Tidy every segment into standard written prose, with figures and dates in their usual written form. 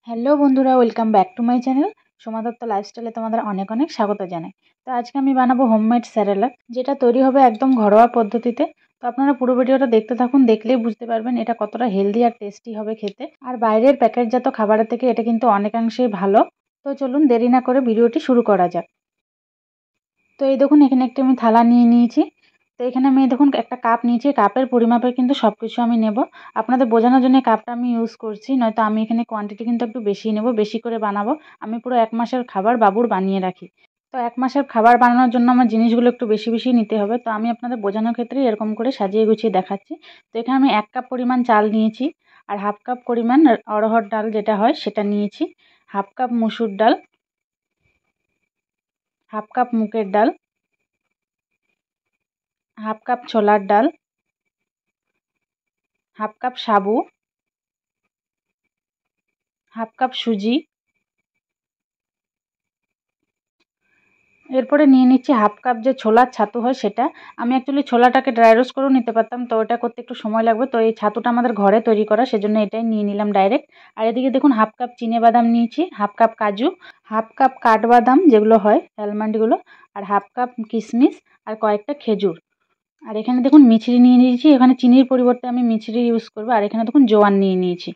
Hello বন্ধুরা, welcome back to my channel Soma Dutta লাইফস্টাইলে তোমাদের অনেক অনেক স্বাগত জানাই। তো আজকে আমি বানাবো হোমমেড স্যারেলাক, যেটা তৈরি হবে একদম ঘরোয়া পদ্ধতিতে। তো আপনারা পুরো ভিডিওটা দেখতে থাকুন, দেখলেই বুঝতে পারবেন এটা কতটা হেলদি আর টেস্টি হবে খেতে। আর বাইরের প্যাকেটজাত খাবারের থেকে এটা কিন্তু অনেকাংশেই ভালো। তো চলুন দেরি না করে ভিডিওটি শুরু করা যাক। তো এই দেখুন, এখানে একটি আমি থালা নিয়ে নিয়েছি। তো এখানে আমি দেখুন একটা কাপ নিয়েছি, কাপের পরিমাপের কিন্তু সব কিছু আমি নেব। আপনাদের বোঝানোর জন্য কাপটা আমি ইউজ করছি, নয়তো আমি এখানে কোয়ান্টিটি কিন্তু একটু বেশি নেব, বেশি করে বানাবো। আমি পুরো 1 মাসের খাবার বাবুর বানিয়ে রাখি। তো 1 মাসের খাবার বানানোর জন্য আমার জিনিসগুলো একটু বেশি বেশি নিতে হবে। তো আমি আপনাদের বোঝানোর ক্ষেত্রে এরকম করে সাজিয়ে গুছিয়ে দেখাচ্ছি। তো এখানে আমি 1 কাপ পরিমাণ চাল নিয়েছি, আর 1/2 কাপ পরিমাণ অড়হর ডাল যেটা হয় সেটা নিয়েছি, 1/2 কাপ মসুর ডাল, 1/2 কাপ মুগের ডাল, 1/2 কাপ ছোলার ডাল, 1/2 কাপ সাবু, 1/2 কাপ সুজি। এরপরে নিয়ে নিচ্ছি 1/2 কাপ যে ছোলার ছাতু হয় সেটা। আমি অ্যাকচুয়ালি ছোলাটাকে ড্রাই রোস্ট করেও নিতে পারতাম, তো ওটা করতে একটু সময় লাগবে। তো এই ছাতুটা আমাদের ঘরে তৈরি করা, সেজন্য এটাই নিয়ে নিলাম ডাইরেক্ট। আর এদিকে দেখুন 1/2 কাপ চিনেবাদাম নিয়েছি, 1/2 কাপ কাজু, 1/2 কাপ কাঠবাদাম যেগুলো হয় আলমন্ডগুলো, আর 1/2 কাপ কিশমিশ, আর কয়েকটা খেজুর। আর এখানে দেখুন মিছরি নিয়ে নিয়েছি, এখানে চিনির পরিবর্তে আমি মিছরি ইউজ করবো। আর এখানে দেখুন জোয়ান নিয়ে নিয়েছি।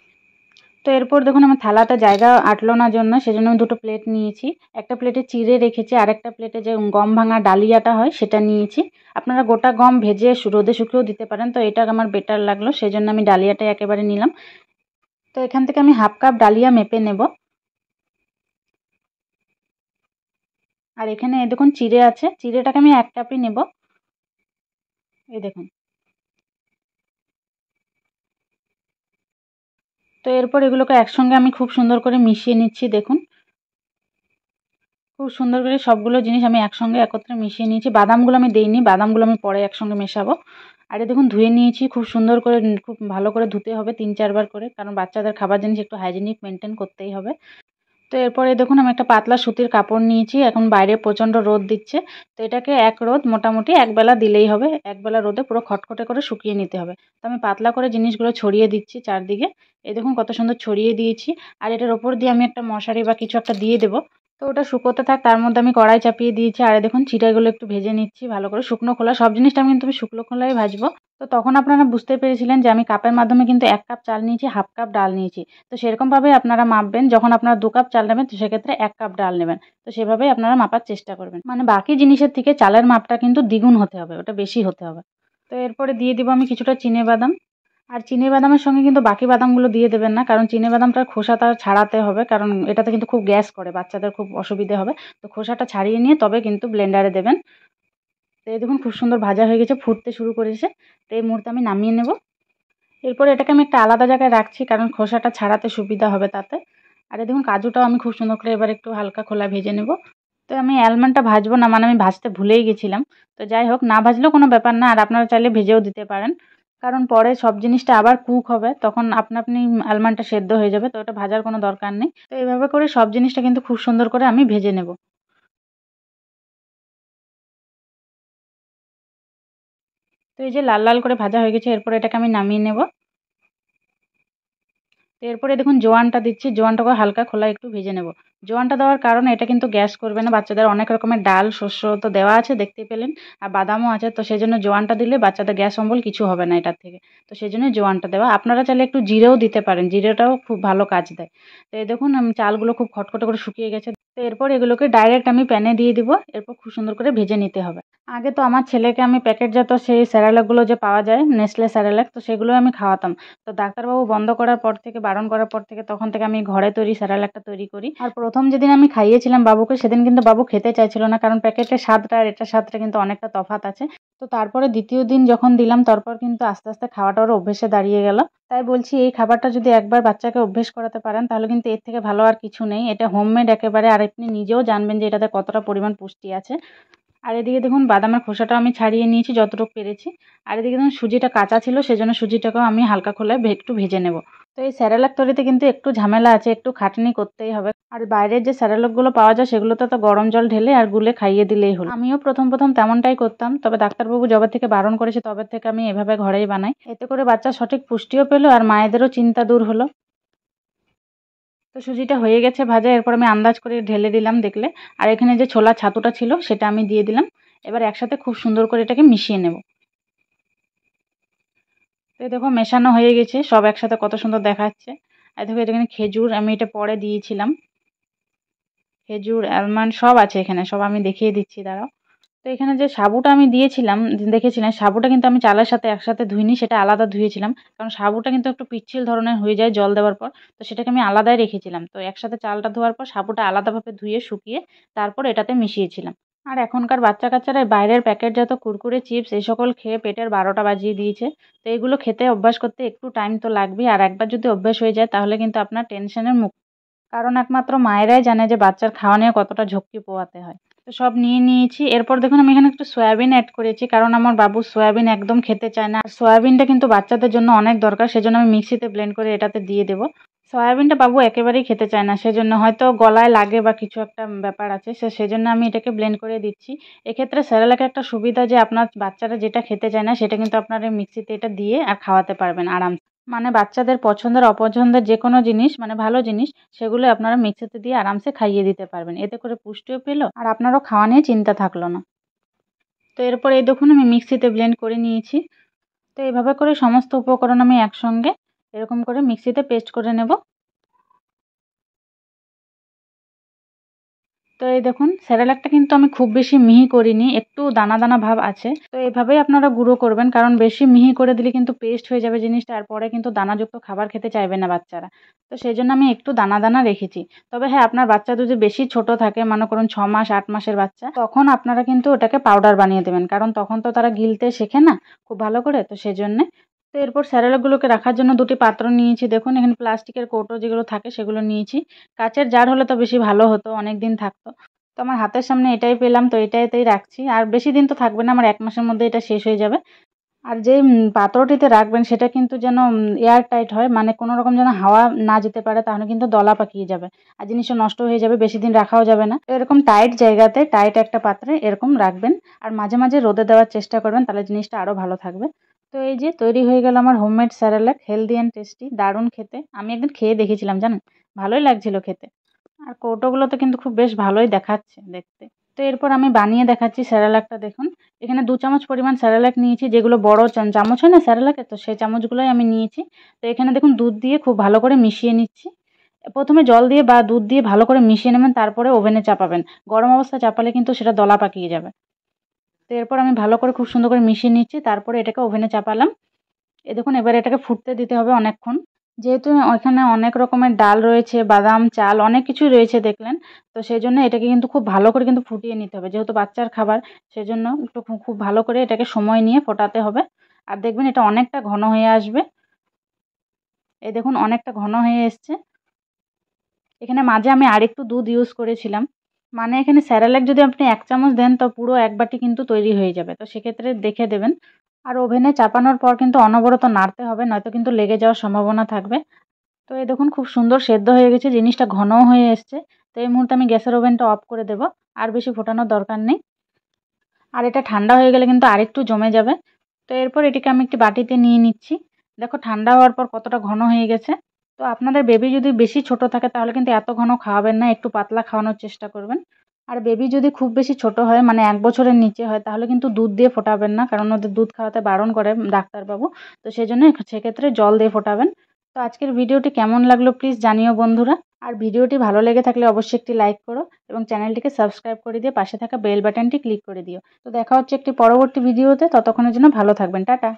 তো এরপর দেখুন আমার থালাতে জায়গা আটলো না জন্য সেজন্য আমি 2টো প্লেট নিয়েছি। একটা প্লেটে চিড়ে রেখেছি, আর একটা প্লেটে যে গম ভাঙা ডালিয়াটা হয় সেটা নিয়েছি। আপনারা গোটা গম ভেজে রোদে শুকিয়েও দিতে পারেন, তো এটা আমার বেটার লাগলো সেজন্য আমি ডালিয়াটাই একেবারে নিলাম। তো এখান থেকে আমি 1/2 কাপ ডালিয়া মেপে নেব। আর এখানে দেখুন চিড়ে আছে, চিড়েটাকে আমি 1 কাপই নেব। এই দেখুন। তো এরপর এগুলোকে একসঙ্গে আমি খুব সুন্দর করে মিশিয়ে নিচ্ছি। দেখুন খুব সুন্দর করে সবগুলো জিনিস আমি একসঙ্গে একত্রে মিশিয়ে নিয়েছি। বাদামগুলো আমি দেইনি, বাদামগুলো আমি পরে একসঙ্গে মেশাবো। আর এই দেখুন ধুয়ে নিয়েছি খুব সুন্দর করে, খুব ভালো করে ধুতে হবে 3-4 বার করে, কারণ বাচ্চাদের খাবার জিনিস একটু হাইজেনিক মেনটেন করতেই হবে। তো এরপরে দেখুন আমি একটা পাতলা সুতির কাপড় নিয়েছি, এখন বাইরে প্রচণ্ড রোদ দিচ্ছে। তো এটাকে এক রোদ মোটামুটি একবেলা দিলেই হবে, একবেলা রোদে পুরো খটখটে করে শুকিয়ে নিতে হবে। তো আমি পাতলা করে জিনিসগুলো ছড়িয়ে দিচ্ছি চারদিকে। এই দেখুন কত সুন্দর ছড়িয়ে দিয়েছি। আর এটার ওপর দিয়ে আমি একটা মশারি বা কিছু একটা দিয়ে দেবো। তো ওটা শুকোতে থাক, তার মধ্যে আমি কড়াই চাপিয়ে দিয়েছি। আর দেখুন চিড়াগুলো একটু ভেজে নিচ্ছি ভালো করে, শুকনো খোলা সব জিনিসটা আমি কিন্তু শুকনো খোলায় ভাজবো। তো তখন আপনারা বুঝতে পেরেছিলেন যে আমি কাপের মাধ্যমে কিন্তু 1 কাপ চাল নিয়েছি, 1/2 কাপ ডাল নিয়েছি। তো সেরকমভাবে আপনারা মাপবেন, যখন আপনারা 2 কাপ চাল নেবেন তো সেক্ষেত্রে 1 কাপ ডাল নেবেন। তো সেভাবেই আপনারা মাপার চেষ্টা করবেন, মানে বাকি জিনিসের থেকে চালের মাপটা কিন্তু দ্বিগুণ হতে হবে, ওটা বেশি হতে হবে। তো এরপরে দিয়ে দিব আমি কিছুটা চিনেবাদাম। আর চিনেবাদামের সঙ্গে কিন্তু বাকি বাদামগুলো দিয়ে দেবেন না, কারণ চিনেবাদামটার খোসাটা ছাড়াতে হবে, কারণ এটাতে কিন্তু খুব গ্যাস করে, বাচ্চাদের খুব অসুবিধে হবে। তো খোসাটা ছাড়িয়ে নিয়ে তবে কিন্তু ব্লেন্ডারে দেবেন। তো এই দেখুন খুব সুন্দর ভাজা হয়ে গেছে, ফুটতে শুরু করেছে। তো এই মুহূর্তে আমি নামিয়ে নেব। এরপর এটাকে আমি একটা আলাদা জায়গায় রাখছি, কারণ খোসাটা ছাড়াতে সুবিধা হবে তাতে। আর এই দেখুন কাজুটাও আমি খুব সুন্দর করে এবার একটু হালকা খোলা ভেজে নেব। তো আমি অ্যালমন্ডটা ভাজবো না, মানে আমি ভাজতে ভুলেই গেছিলাম। তো যাই হোক, না ভাজলেও কোনো ব্যাপার না, আর আপনারা চাইলে ভেজেও দিতে পারেন, কারণ পরে সব জিনিসটা আবার কুক হবে, তখন আপনা আপনি অ্যালমন্ডটা সেদ্ধ হয়ে যাবে, তো ওটা ভাজার কোনো দরকার নেই। তো এইভাবে করে সব জিনিসটা কিন্তু খুব সুন্দর করে আমি ভেজে নেব। তো এই যে লাল লাল করে ভাজা হয়ে গেছে, এরপর এটাকে আমি নামিয়ে নেব। তো এরপরে দেখুন জোয়ানটা দিচ্ছি, জোয়ানটাকে হালকা খোলায় একটু ভেজে নেব। জোয়ানটা দেওয়ার কারণে এটা কিন্তু গ্যাস করবে না, বাচ্চাদের অনেক রকমের ডাল শস্য তো দেওয়া আছে দেখতেই পেলেন, আর বাদামও আছে, তো সেই জন্য জোয়ানটা দিলে বাচ্চাদের গ্যাস অম্বল কিছু হবে না এটার থেকে। তো সেই জন্য জোয়ানটা দেওয়া, আপনারা চাইলে একটু জিরেও দিতে পারেন, জিরেটাও খুব ভালো কাজ দেয়। তো এই দেখুন চালগুলো খুব খটখটে করে শুকিয়ে গেছে। তো এরপর এগুলোকে ডাইরেক্ট আমি প্যানে দিয়ে দিব, এরপর খুব সুন্দর করে ভেজে নিতে হবে। আগে তো আমার ছেলেকে আমি প্যাকেটজাত সেই স্যারেলাকগুলো যে পাওয়া যায় নেসলে স্যারেলাক, তো সেগুলো আমি খাওয়াতাম। তো ডাক্তারবাবু বন্ধ করার পর থেকে, বারণ করার পর থেকে, তখন থেকে আমি ঘরে তৈরি স্যারেলাকটা তৈরি করি। আর প্রথম যেদিন আমি খাইয়েছিলাম বাবুকে, সেদিন কিন্তু বাবু খেতে চাইছিল না, কারণ প্যাকেটের স্বাদটা আর এটার স্বাদটা কিন্তু অনেকটা তফাৎ আছে। তো তারপরে দ্বিতীয় দিন যখন দিলাম, তারপর কিন্তু আস্তে আস্তে খাওয়াটা ওর অভ্যেসে দাঁড়িয়ে গেল। তাই বলছি এই খাবারটা যদি একবার বাচ্চাকে অভ্যেস করাতে পারেন, তাহলে কিন্তু এর থেকে ভালো আর কিছু নেই। এটা হোমমেড একেবারে, আর আপনি নিজেও জানবেন যে এটাতে কতটা পরিমাণ পুষ্টি আছে। আর এদিকে দেখুন বাদামের খোসাটা আমি ছাড়িয়ে নিয়েছি যতটুকু পেরেছি। আর এদিকে দেখুন সুজিটা কাঁচা ছিল, সেজন্য সুজিটাকেও আমি হালকা খোলায় একটু ভেজে নেব। তো এই স্যারেলাক তৈরিতে কিন্তু একটু ঝামেলা আছে, একটু খাটনি করতেই হবে। আর বাইরের যে স্যারেলাকগুলো পাওয়া যায় সেগুলোতে তো গরম জল ঢেলে আর গুলে খাইয়ে দিলেই হলো। আমিও প্রথম প্রথম তেমনটাই করতাম, তবে ডাক্তারবাবু যবে থেকে বারণ করেছে তবে থেকে আমি এভাবে ঘরেই বানাই। এতে করে বাচ্চা সঠিক পুষ্টিও পেলো, আর মায়েদেরও চিন্তা দূর হলো। তো সুজিটা হয়ে গেছে ভাজা, এরপর আমি আন্দাজ করে ঢেলে দিলাম দেখলে। আর এখানে যে ছোলা ছাতুটা ছিল সেটা আমি দিয়ে দিলাম। এবার একসাথে খুব সুন্দর করে এটাকে মিশিয়ে নেব। তো দেখো মেশানো হয়ে গেছে, সব একসাথে কত সুন্দর দেখাচ্ছে। আর দেখো এখানে খেজুর আমি এটা পরে দিয়েছিলাম, খেজুর আলমন্ড সব আছে এখানে, সব আমি দেখিয়ে দিচ্ছি দাঁড়াও। তো এখানে যে সাবুটা আমি দিয়েছিলাম দেখেছিলেন, সাবুটা কিন্তু আমি চালের সাথে একসাথে ধুইনি, সেটা আলাদা ধুয়েছিলাম। কারণ সাবুটা কিন্তু একটু পিচ্ছিল ধরনের হয়ে যায় জল দেওয়ার পর, তো সেটাকে আমি আলাদাই রেখেছিলাম। তো একসাথে চালটা ধোয়ার পর সাবুটা আলাদাভাবে ধুয়ে শুকিয়ে তারপর এটাতে মিশিয়েছিলাম। আর এখনকার বাচ্চা কাচ্চারা বাইরের প্যাকেটজাত কুরকুরে চিপস এই সকল খেয়ে পেটের 12টা বাজিয়ে দিয়েছে। তো এগুলো খেতে অভ্যাস করতে একটু টাইম তো লাগবেই, আর একবার যদি অভ্যাস হয়ে যায় তাহলে কিন্তু আপনার টেনশনের মুক্ত। কারণ একমাত্র মায়েরাই জানে যে বাচ্চার খাওয়া নিয়ে কতটা ঝক্কি পোহাতে হয়। তো সব নিয়ে নিয়েছি। এরপর দেখুন আমি এখানে একটু সয়াবিন অ্যাড করেছি, কারণ আমার বাবু সয়াবিন একদম খেতে চায় না। আর সয়াবিনটা কিন্তু বাচ্চাদের জন্য অনেক দরকার, সেজন্য আমি মিক্সিতে ব্লেন্ড করে এটাতে দিয়ে দেবো। সয়াবিনটা বাবু একেবারেই খেতে চায় না, সেজন্য হয়তো গলায় লাগে বা কিছু একটা ব্যাপার আছে, সেজন্য আমি এটাকে ব্লেন্ড করে দিচ্ছি। এক্ষেত্রে সেরেলাকের একটা সুবিধা যে আপনার বাচ্চারা যেটা খেতে চায় না সেটা কিন্তু আপনার এই মিক্সিতে এটা দিয়ে আর খাওয়াতে পারবেন আরাম। মানে বাচ্চাদের পছন্দের অপছন্দের যে কোনো জিনিস, মানে ভালো জিনিস, সেগুলো আপনারা মিক্সিতে দিয়ে আরামসে খাইয়ে দিতে পারবেন। এতে করে পুষ্টিও পেলো আর আপনারও খাওয়া নিয়ে চিন্তা থাকলো না। তো এরপর এই দেখুন আমি মিক্সিতে ব্লেন্ড করে নিয়েছি। তো এইভাবে করে সমস্ত উপকরণ আমি একসঙ্গে এরকম করে মিক্সিতে পেস্ট করে নেব। তো এই দেখুন সেরেলাকটা কিন্তু আমি খুব বেশি মিহি করিনি, একটু দানা দানা ভাব আছে। তো এইভাবেই আপনারা গুঁড়ো করবেন, কারণ বেশি মিহি করে দিলে কিন্তু পেস্ট হয়ে যাবে জিনিসটা, আর পরে কিন্তু দানাযুক্ত খাবার খেতে চাইবে না বাচ্চারা। তো সেই জন্য আমি একটু দানা দানা রেখেছি। তবে হ্যাঁ, আপনার বাচ্চা যদি বেশি ছোট থাকে, মনে করুন 6 মাস 8 মাসের বাচ্চা, তখন আপনারা কিন্তু ওটাকে পাউডার বানিয়ে দেবেন, কারণ তখন তো তারা গিলতে শেখে না খুব ভালো করে, তো সেজন্যে। তো এরপর স্যারেলাকগুলোকে রাখার জন্য দুটি পাত্র নিয়েছি। দেখুন এখানে প্লাস্টিকের কৌটো যেগুলো থাকে সেগুলো নিয়েছি। কাচের জার হলে তো বেশি ভালো হতো, অনেক দিন থাকতো। তো আমার হাতের সামনে এটাই পেলাম, তো এটাতেই রাখছি। আর বেশি দিন তো থাকবে না, আমার 1 মাসের মধ্যে এটা শেষ হয়ে যাবে। আর যে পাত্রটিতে রাখবেন সেটা কিন্তু যেন এয়ার টাইট হয়, মানে কোনো রকম যেন হাওয়া না যেতে পারে, তাহলে কিন্তু দলা পাকিয়ে যাবে আর জিনিসটা নষ্ট হয়ে যাবে, বেশি দিন রাখাও যাবে না। তো এরকম টাইট জায়গাতে টাইট একটা পাত্রে এরকম রাখবেন। আর মাঝে মাঝে রোদে দেওয়ার চেষ্টা করবেন, তাহলে জিনিসটা আরও ভালো থাকবে। তো এই যে তৈরি হয়ে গেল আমার homemade Cerelac, healthy and tasty, দারুণ খেতে। আমি একদিন খেয়ে দেখেছিলাম জানেন, ভালোই লাগছিল খেতে। আর কৌটোগুলোতে কিন্তু খুব বেশ ভালোই দেখাচ্ছে দেখতে। তো এরপর আমি বানিয়ে দেখাচ্ছি স্যারেলাকটা। দেখুন এখানে 2 চামচ পরিমাণ স্যারেলাক নিয়েছি, যেগুলো বড় চামচ হয় না স্যারেলাকের, তো সেই চামচগুলোই আমি নিয়েছি। তো এখানে দেখুন দুধ দিয়ে খুব ভালো করে মিশিয়ে নিচ্ছি। প্রথমে জল দিয়ে বা দুধ দিয়ে ভালো করে মিশিয়ে নেবেন, তারপরে ওভেনে চাপাবেন। গরম অবস্থায় চাপালে কিন্তু সেটা দলা পাকিয়ে যাবে। তো এরপর আমি ভালো করে খুব সুন্দর করে মিশিয়ে নিচ্ছি, তারপরে এটাকে ওভেনে চাপালাম। দেখুন এবার এটাকে ফুটতে দিতে হবে অনেকক্ষণ। যেহেতু ওখানে অনেক রকমের ডাল রয়েছে, বাদাম, চাল, অনেক কিছুই রয়েছে দেখলেন। তো সেজন্য এটাকে কিন্তু খুব ভালো করে কিন্তু ফুটিয়ে নিতে হবে, যেহেতু বাচ্চার খাবার, সেজন্য একটু খুব ভালো করে এটাকে সময় নিয়ে ফোটাতে হবে। আর দেখবেন এটা অনেকটা ঘন হয়ে আসবে। এই দেখুন অনেকটা ঘন হয়ে এসছে। এখানে মাঝে আমি আরেকটু দুধ ইউজ করেছিলাম। মানে এখানে স্যারেলাক যদি আপনি 1 চামচ দেন তো পুরো 1 বাটি কিন্তু তৈরি হয়ে যাবে। তো সেক্ষেত্রে দেখে দেবেন। আর ওভেনে চাপানোর পর কিন্তু অনবরত নাড়তে হবে, নয়তো কিন্তু লেগে যাওয়ার সম্ভাবনা থাকবে। তো এই দেখুন খুব সুন্দর সেদ্ধ হয়ে গেছে, জিনিসটা ঘনও হয়ে এসছে। তো এই মুহূর্তে আমি গ্যাসের ওভেনটা অফ করে দেব, আর বেশি ফোটানোর দরকার নেই। আর এটা ঠান্ডা হয়ে গেলে কিন্তু আরেকটু জমে যাবে। তো এরপর এটিকে আমি একটি বাটিতে নিয়ে নিচ্ছি। দেখো ঠান্ডা হওয়ার পর কতটা ঘন হয়ে গেছে। তো আপনাদের বেবি যদি বেশি ছোট থাকে তাহলে কিন্তু এত ঘন খাওয়াবেন না, একটু পাতলা খাওয়ানোর চেষ্টা করবেন। আর বেবি যদি খুব বেশি ছোট হয়, মানে 1 বছরের নিচে হয়, তাহলে কিন্তু দুধ দিয়ে ফোটাবেন না, কারণ ওদের দুধ খাওয়াতে বারণ করে ডাক্তারবাবু। তো সেজন্য সেক্ষেত্রে জল দিয়ে ফোটাবেন। তো আজকের ভিডিওটি কেমন লাগলো প্লিজ জানিও বন্ধুরা। আর ভিডিওটি ভালো লেগে থাকলে অবশ্যই একটি লাইক করো এবং চ্যানেলটিকে সাবস্ক্রাইব করে দিয়ে পাশে থাকা বেল বাটনটি ক্লিক করে দিও। তো দেখা হচ্ছে একটি পরবর্তী ভিডিওতে, ততক্ষণের জন্য ভালো থাকবেন, টাটা।